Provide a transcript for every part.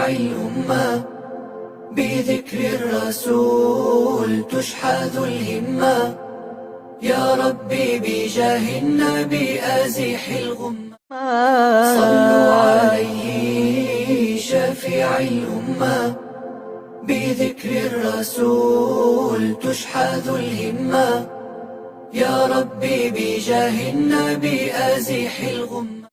الأمة، بذكر الرسول تشحذ الهمة. يا ربي بجاه النبي أزح الغمة، صلوا عليه شفيع الأمة، بذكر الرسول تشحذ الهمة. يا ربي بجاه النبي أزح الغمة،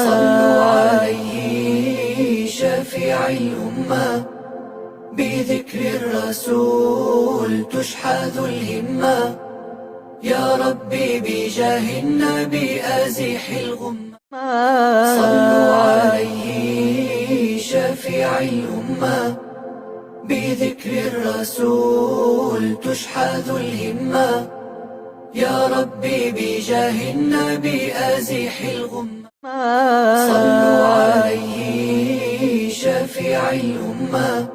صلوا عليه شفيع الأمة، بذكر الرسول تشحذ الهمة. يا ربي بجاه النبي أزح الغمة، صلوا عليه شفيع الأمة، بذكر الرسول تشحذ الهمة. يا ربي بجاه النبي أزح الغمة، صلوا عليه شفيع الأمة،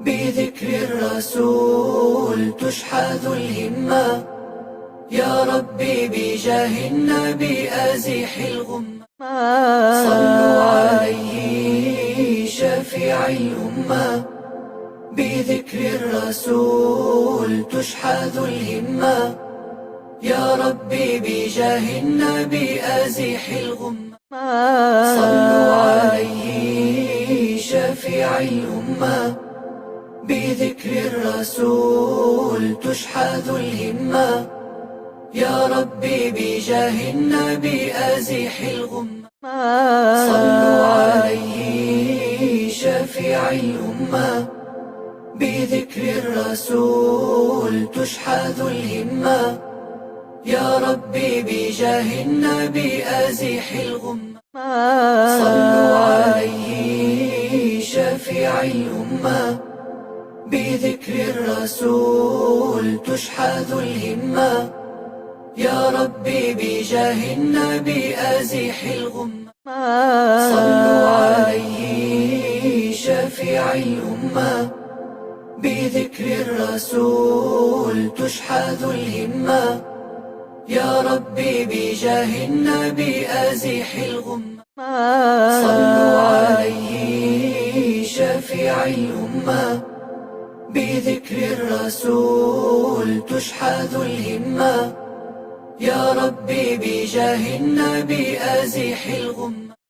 بذكر الرسول تشحذ الهمة. يا ربي بجاه النبي أزح الغمة، صلوا عليه شفيع الأمة، بذكر الرسول تشحذ الهمة. يا ربي بجاه النبي أزح الغمة، صلوا عليه شفيع الأمة، بذكر الرسول تشحذ الهمة. يا ربي بجاه النبي أزح الغمة، صلوا عليه شفيع الأمة، بذكر الرسول تشحذ الهمة. يا ربي بجاه النبي أزح الغمة، صلوا عليه شفيع الأمة، بذكر الرسول تشحذ الهمة. يا ربي بجاه النبي أزح الغمة، صلوا عليه شفيع الأمة، بذكر الرسول تشحذ الهمة. يا ربي بجاه النبي أزح الغمة، صلوا عليه شفيع الأمة، بذكر الرسول تشحذ الهمة. يا ربي بجاه النبي أزح الغمة،